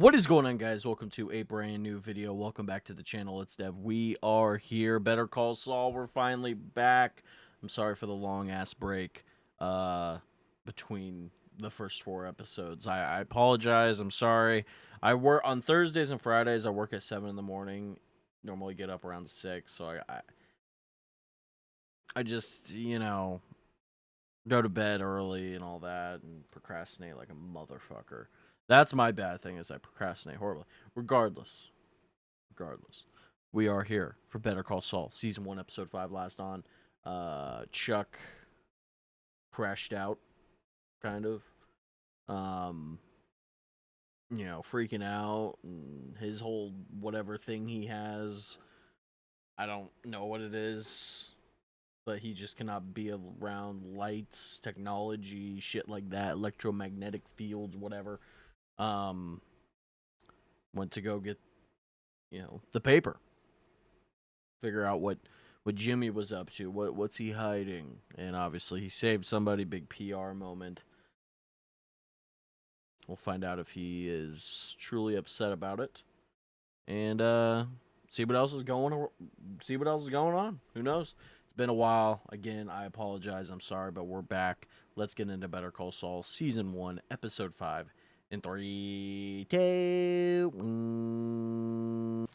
What is going on, guys? Welcome to a brand new video. Welcome back to the channel. Let's Dev. We are here. Better Call Saul. We're finally back. I'm sorry for the long ass break between the first 4 episodes. I apologize. I'm sorry. I work on Thursdays and Fridays. I work at 7 in the morning. Normally get up around 6. So I just, go to bed early and all that and procrastinate like a motherfucker. That's my bad thing, is I procrastinate horribly. Regardless, we are here for Better Call Saul. Season 1, Episode 5 last on. Chuck crashed out, kind of. Freaking out. And his whole whatever thing he has. I don't know what it is. But he just cannot be around lights, technology, shit like that. Electromagnetic fields, whatever. Went to go get, the paper. Figure out what Jimmy was up to. What's he hiding? And obviously he saved somebody. Big PR moment. We'll find out if he is truly upset about it. And see what else is going on. Who knows? It's been a while. Again, I apologize. I'm sorry, but we're back. Let's get into Better Call Saul Season 1, Episode 5. In 3, 2, 1.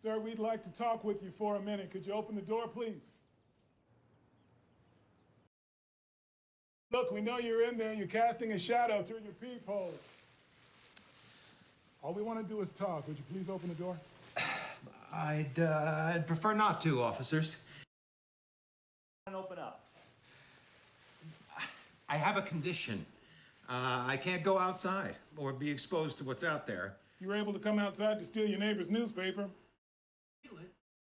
Sir, we'd like to talk with you for a minute. Could you open the door, please? Look, we know you're in there. You're casting a shadow through your peephole. All we want to do is talk. Would you please open the door? I'd prefer not to, officers. Open up. I have a condition. I can't go outside or be exposed to what's out there. You were able to come outside to steal your neighbor's newspaper.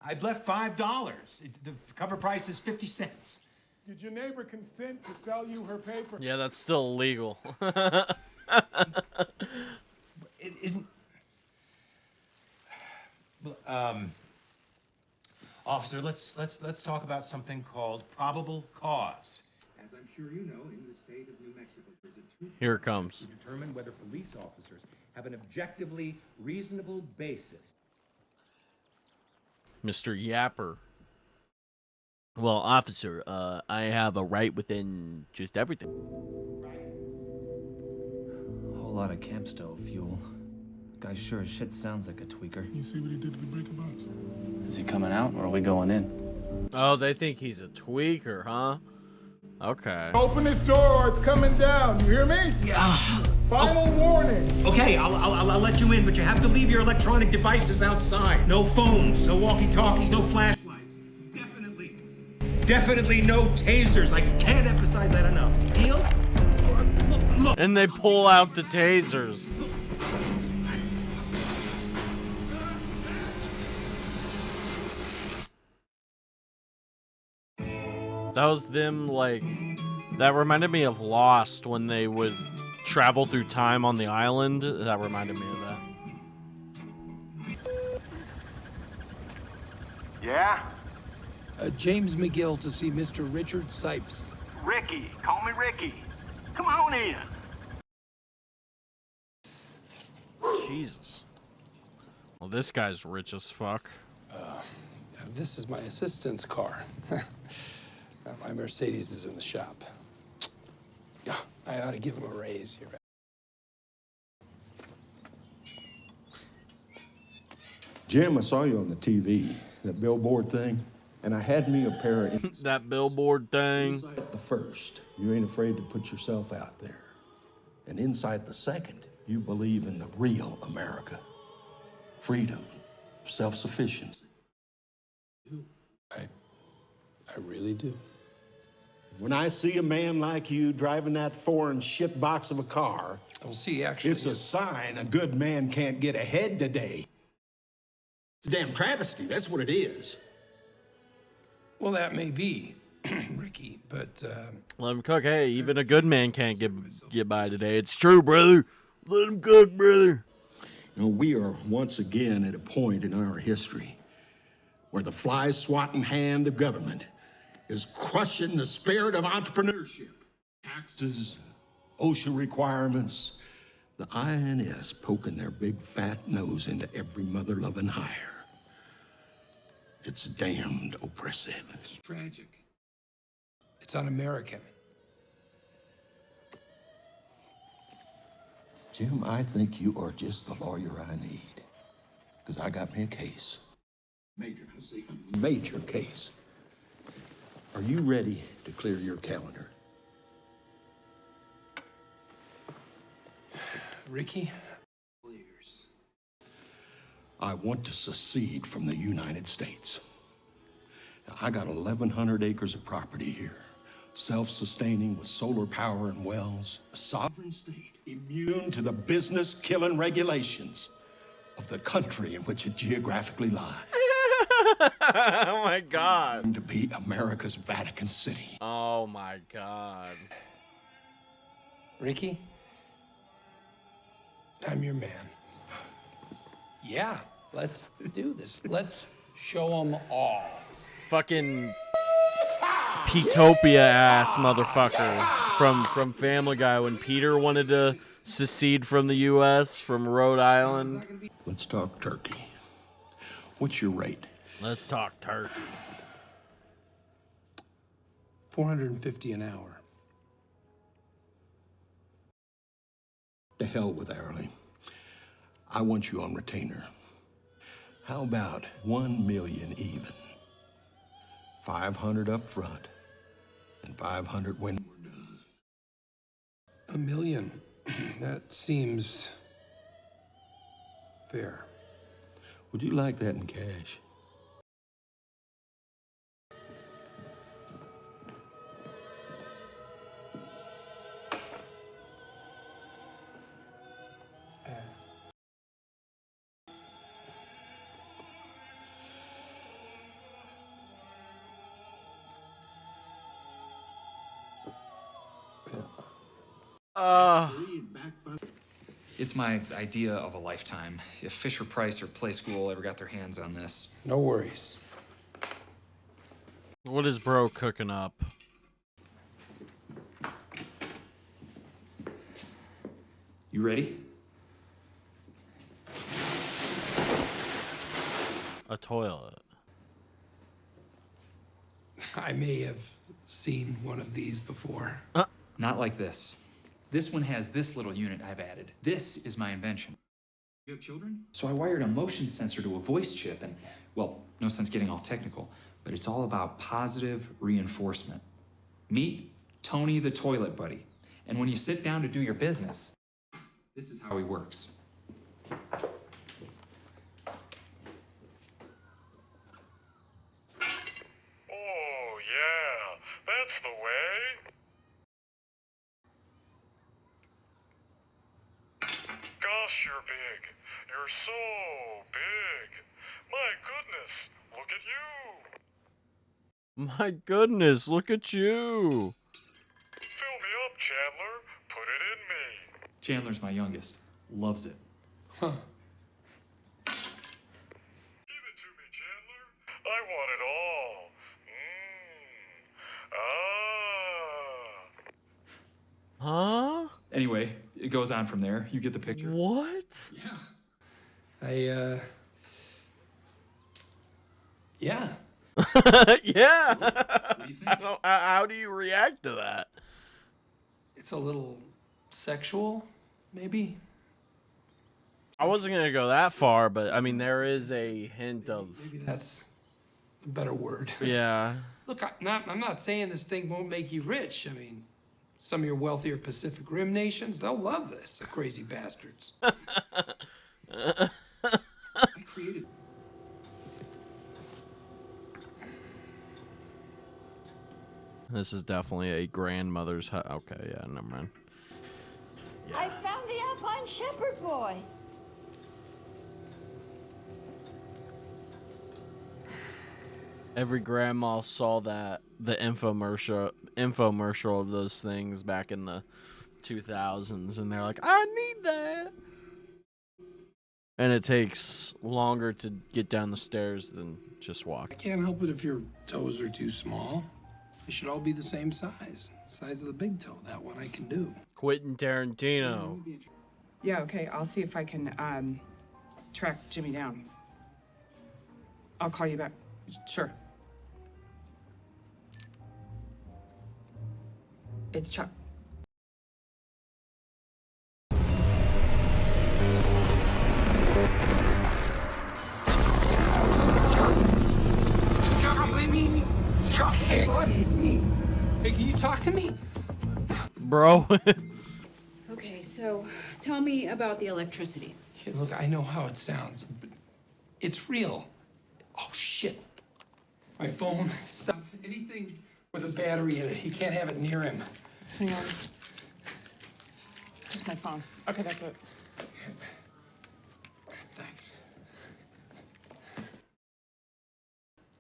I've left $5. The cover price is 50 cents. Did your neighbor consent to sell you her paper? Yeah, that's still illegal. It isn't. Officer, let's talk about something called probable cause. As I'm sure you know, in the state of New Mexico, there's a Here it comes. to determine whether police officers have an objectively reasonable basis. Mr. Yapper. Well, officer, I have a right within just everything. A whole lot of camp stove fuel. Guy sure as shit sounds like a tweaker. You see what he did to the breaker box? Is he coming out or are we going in? Oh, they think he's a tweaker, huh? Okay. Open this door or it's coming down. You hear me? Yeah. Final warning. Okay, I'll let you in, but you have to leave your electronic devices outside. No phones, no walkie-talkies, no flashlights. Definitely no tasers. I can't emphasize that enough. Deal? Look. And they pull out the tasers. That was them, that reminded me of Lost when they would travel through time on the island. That reminded me of that. Yeah? James McGill to see Mr. Richard Sipes. Ricky. Call me Ricky. Come on in. Jesus. Well, this guy's rich as fuck. This is my assistant's car. My Mercedes is in the shop. I ought to give him a raise here. Jim, I saw you on the TV, that billboard thing, and I had me a pair of... That billboard thing. Inside the first, you ain't afraid to put yourself out there. And inside the second, you believe in the real America. Freedom, self-sufficiency. I really do. When I see a man like you driving that foreign shitbox of a car, Well, see, actually, it's a sign a good man can't get ahead today. It's a damn travesty, that's what it is. well, that may be, Ricky, but Let him cook. Hey, even a good man can't get by today. It's true, brother. Let him cook, brother. You know, we are once again at a point in our history where the fly-swatting hand of government is crushing the spirit of entrepreneurship. Taxes, OSHA requirements, the INS poking their big fat nose into every mother-loving hire. It's damned oppressive. It's tragic. It's un-American. Jim, I think you are just the lawyer I need. Because I got me a case. Major, I see. A major case. Are you ready to clear your calendar? Ricky? I want to secede from the United States. Now, I got 1,100 acres of property here, self-sustaining with solar power and wells, a sovereign state, immune to the business-killing regulations of the country in which it geographically lies. Oh my god. To be America's Vatican City. Oh my god. Ricky? I'm your man. Yeah, let's do this. Let's show them all. Fucking Petopia ass motherfucker from Family Guy when Peter wanted to secede from the U.S. from Rhode Island. Let's talk turkey. What's your rate? Let's talk turkey. $450 an hour. The hell with hourly. I want you on retainer. How about 1 million even? 500 up front and 500 when we're done. $1 million. That seems fair. Would you like that in cash? It's my idea of a lifetime. If Fisher Price or Play School ever got their hands on this. No worries. What is bro cooking up? You ready? A toilet. I may have seen one of these before. Not like this. This one has this little unit I've added. This is my invention. You have children? So I wired a motion sensor to a voice chip and, well, no sense getting all technical, but it's all about positive reinforcement. Meet Tony the toilet buddy. And when you sit down to do your business, this is how he works. Oh, yeah, that's the way. Gosh, you're big. You're so big. My goodness, look at you. My goodness, look at you. Fill me up, Chandler. Put it in me. Chandler's my youngest. Loves it. Huh. Give it to me, Chandler. I want it all. Huh? Anyway, it goes on from there. You get the picture. What? Yeah. Yeah. Yeah. What do you think? How do you react to that? It's a little sexual, maybe? I wasn't gonna go that far, but I mean there is a hint of. Maybe that's a better word. Yeah. Look, I'm not saying this thing won't make you rich. I mean, some of your wealthier Pacific Rim nations, they'll love this, the crazy bastards. I created. This is definitely a grandmother's hut. Okay, yeah, never mind. I found the Alpine Shepherd boy. Every grandma saw the infomercial of those things back in the 2000s, and they're like, I need that. And it takes longer to get down the stairs than just walk. I can't help it if your toes are too small. They should all be the same size. Size of the big toe. That one I can do. Quentin Tarantino. Yeah, okay, I'll see if I can track Jimmy down. I'll call you back. Sure. It's Chuck. Chuck, hey, can you talk to me? Bro. Okay, so tell me about the electricity. Hey, look, I know how it sounds, but it's real. Oh, shit. My phone, stuff, anything with a battery in it. He can't have it near him. Hang on. Just my phone. Okay, that's it. Thanks.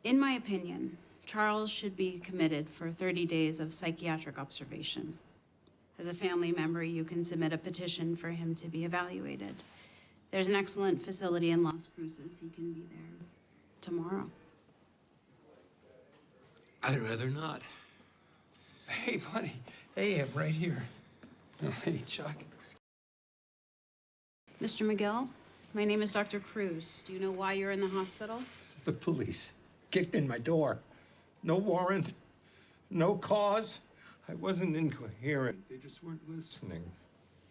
In my opinion, Charles should be committed for 30 days of psychiatric observation. As a family member, you can submit a petition for him to be evaluated. There's an excellent facility in Las Cruces. He can be there tomorrow. I'd rather not. Hey, buddy. Hey, I'm right here. Oh, hey, Chuck. Mr. McGill, my name is Dr. Cruz. Do you know why you're in the hospital? The police kicked in my door. No warrant, no cause. I wasn't incoherent. They just weren't listening.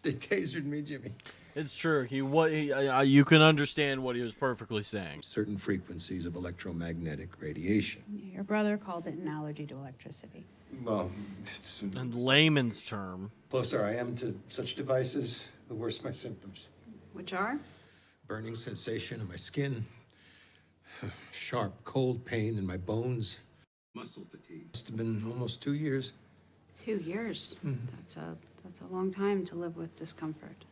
They tasered me, Jimmy. It's true. You can understand what he was perfectly saying. Certain frequencies of electromagnetic radiation. Your brother called it an allergy to electricity. Well, it's, In layman's term. closer I am to such devices, the worse my symptoms. Which are? Burning sensation in my skin, sharp, cold pain in my bones, muscle fatigue. Must have been almost 2 years. 2 years. That's a long time to live with discomfort.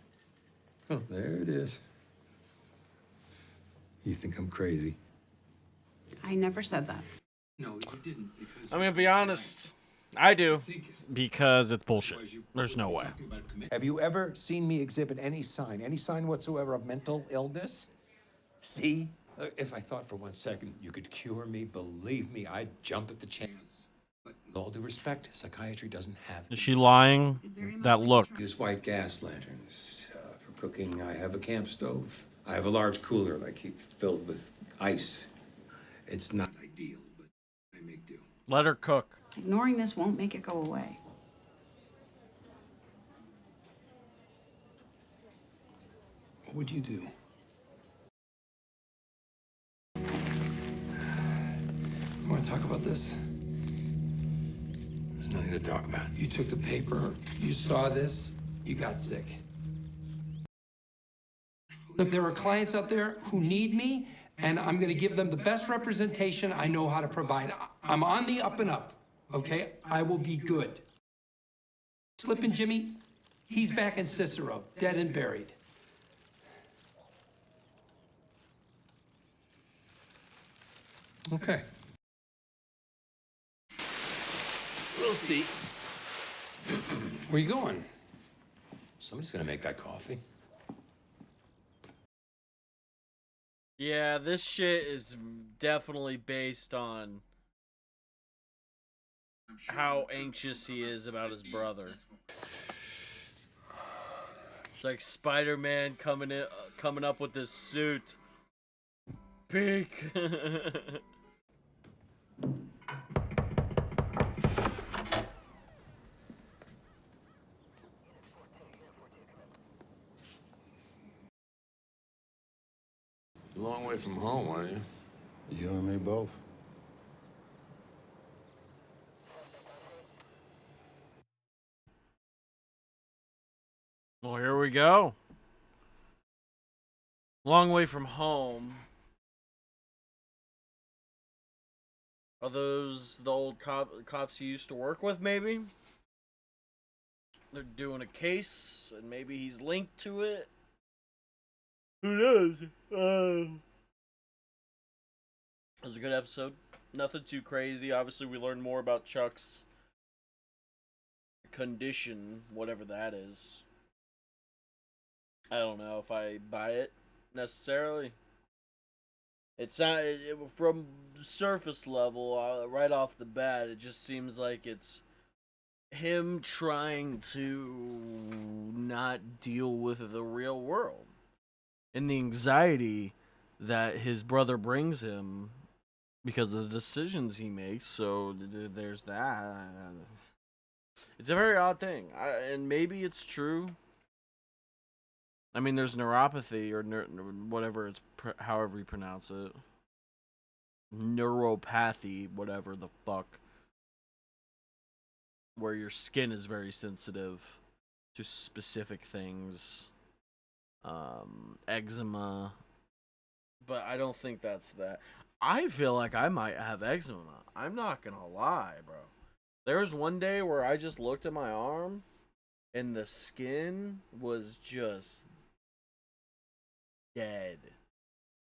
Oh, there it is. You think I'm crazy? I never said that. No, you didn't, because... I'm gonna be honest. I do. Because it's bullshit. There's no way. Have you ever seen me exhibit any sign whatsoever of mental illness? See? If I thought for 1 second you could cure me, believe me, I'd jump at the chance. But with all due respect, psychiatry doesn't have... Is she lying? That look. Use white gas lanterns. For cooking, I have a camp stove. I have a large cooler that I keep filled with ice. It's not ideal, but I make do. Let her cook. Ignoring this won't make it go away. What would you do? Want to talk about this? There's nothing to talk about. You took the paper, you saw this, you got sick. Look, there are clients out there who need me, and I'm going to give them the best representation I know how to provide. I'm on the up and up, okay? I will be good. Slippin' Jimmy, he's back in Cicero, dead and buried. Okay. We'll see. Where you going? Somebody's gonna make that coffee. Yeah, this shit is definitely based on how anxious he is about his brother. It's like Spider-Man coming up with this suit. Peek. A long way from home, aren't you? You and me both. Well, here we go. Long way from home. Are those the old cops you used to work with, maybe? They're doing a case, and maybe he's linked to it. Who knows? It was a good episode. Nothing too crazy. Obviously, we learned more about Chuck's condition, whatever that is. I don't know if I buy it necessarily. It's not from surface level, right off the bat. It just seems like it's him trying to not deal with the real world and the anxiety that his brother brings him because of the decisions he makes. So there's that. It's a very odd thing, and maybe it's true. I mean, there's neuropathy or whatever it's however you pronounce it, neuropathy, whatever the fuck, where your skin is very sensitive to specific things, eczema. But I don't think that's that. I feel like I might have eczema. I'm not gonna lie, bro. There was one day where I just looked at my arm, and the skin was just dead.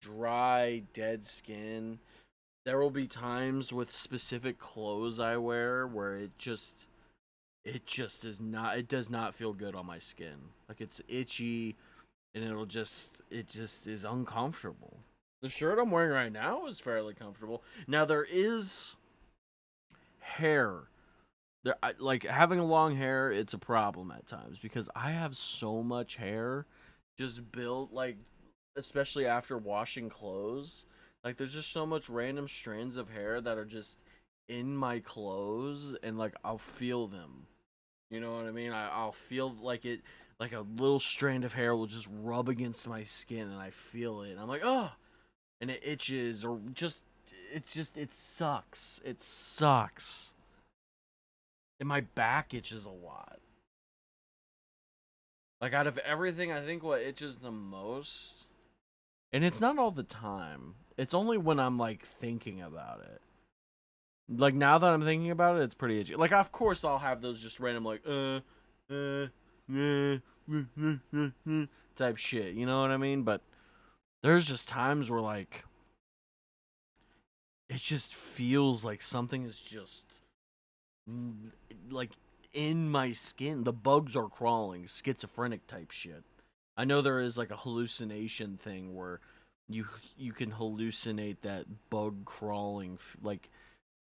Dry, dead skin. There will be times with specific clothes I wear where it just is not, it does not feel good on my skin. Like, it's itchy, and it just is uncomfortable. The shirt I'm wearing right now is fairly comfortable. Now, there is hair. Like, having long hair, it's a problem at times because I have so much hair just built, like, especially after washing clothes. Like, there's just so much random strands of hair that are just in my clothes, and, like, I'll feel them. You know what I mean? I'll feel like it, like a little strand of hair will just rub against my skin, and I feel it. And I'm like, oh! And it itches, or it sucks. It sucks. And my back itches a lot. Like, out of everything, I think what itches the most, and it's not all the time, it's only when I'm, like, thinking about it. Like, now that I'm thinking about it, it's pretty itchy. Like, of course, I'll have those just random, like, type shit, you know what I mean? But there's just times where, like, it just feels like something is just, like, in my skin. The bugs are crawling, schizophrenic type shit. I know there is, like, a hallucination thing where you can hallucinate that bug crawling, like,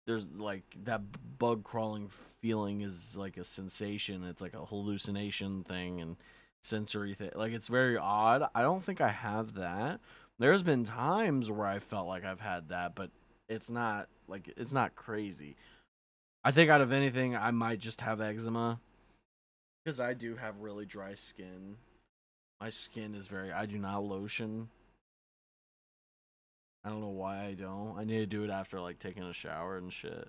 there's, like, that bug crawling feeling is, like, a sensation. It's, like, a hallucination thing and sensory thing. Like, it's very odd. I don't think I have that. There's been times where I felt like I've had that, but it's not, like, it's not crazy. I think out of anything, I might just have eczema. Because I do have really dry skin. My skin is I do not lotion. I don't know why I don't. I need to do it after, like, taking a shower and shit.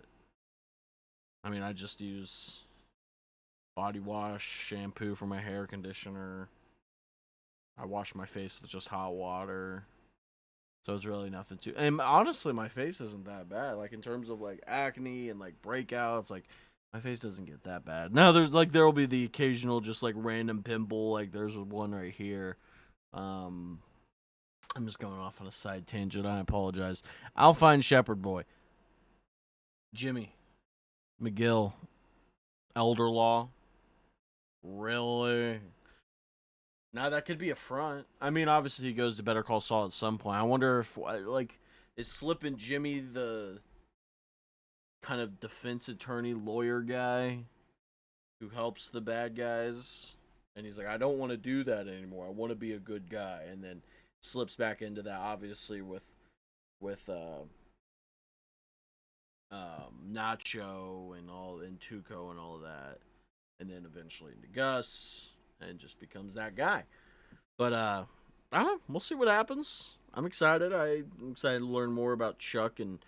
I mean, I just use body wash, shampoo for my hair, conditioner. I wash my face with just hot water. So it's really nothing to... And honestly, my face isn't that bad. Like, in terms of, like, acne and, like, breakouts, like, my face doesn't get that bad. Now, there's, like, there will be the occasional just, like, random pimple. Like, there's one right here. I'm just going off on a side tangent. I apologize. Alpine Shepherd Boy. Jimmy. McGill. Elder Law. Really? Now, that could be a front. I mean, obviously, he goes to Better Call Saul at some point. I wonder if, like, is Slippin' Jimmy the kind of defense attorney lawyer guy who helps the bad guys? And he's like, I don't want to do that anymore. I want to be a good guy. And then slips back into that, obviously, with Nacho and Tuco and all of that, and then eventually into Gus, and just becomes that guy. But I don't know. We'll see what happens. I'm excited. I'm excited to learn more about Chuck and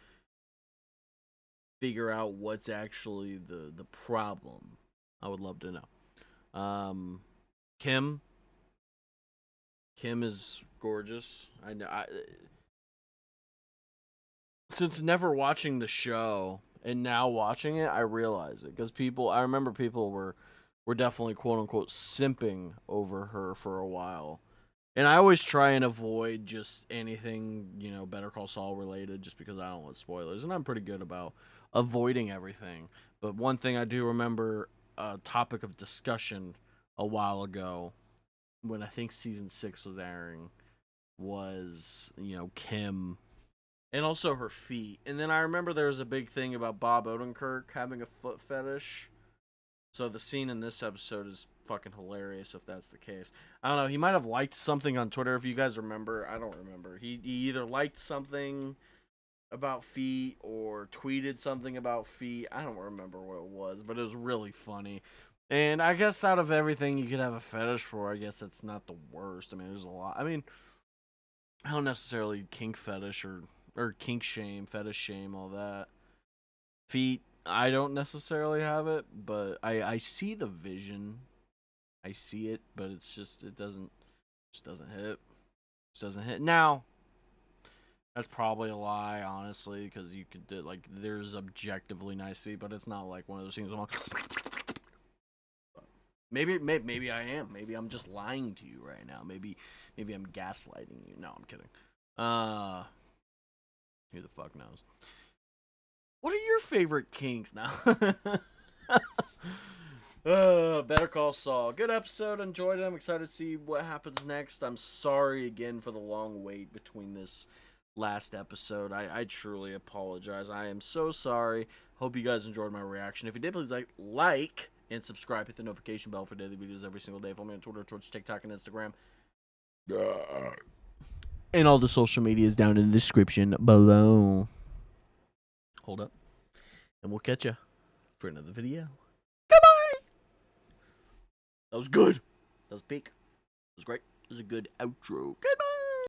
figure out what's actually the problem. I would love to know. Kim is gorgeous. I know. Since never watching the show and now watching it, I realize it because I remember people were definitely quote unquote simping over her for a while, and I always try and avoid just anything, you know, Better Call Saul related, just because I don't want spoilers, and I'm pretty good about avoiding everything. But one thing I do remember a topic of discussion a while ago when I think season 6 was airing was, Kim and also her feet. And then I remember there was a big thing about Bob Odenkirk having a foot fetish. So the scene in this episode is fucking hilarious if that's the case. I don't know. He might have liked something on Twitter. If you guys remember, I don't remember. He either liked something about feet or tweeted something about feet. I don't remember what it was, but it was really funny. And I guess out of everything you could have a fetish for, I guess it's not the worst. I mean, there's a lot. I mean, I don't necessarily kink fetish or kink shame, fetish shame, all that. Feet, I don't necessarily have it, but I see the vision. I see it, but it's just it doesn't hit. It just doesn't hit. Now, that's probably a lie, honestly, because you could do, like, there's objectively nice feet, but it's not like one of those things. Maybe I am. Maybe I'm just lying to you right now. Maybe I'm gaslighting you. No, I'm kidding. Who the fuck knows? What are your favorite kinks now? Better Call Saul. Good episode. Enjoyed it. I'm excited to see what happens next. I'm sorry again for the long wait between this last episode. I truly apologize. I am so sorry. Hope you guys enjoyed my reaction. If you did, please like and subscribe. Hit the notification bell for daily videos every single day. Follow me on Twitter, Twitch, TikTok, and Instagram. And all the social media is down in the description below. Hold up. And we'll catch you for another video. Goodbye! That was good. That was big. That was great. That was a good outro. Goodbye!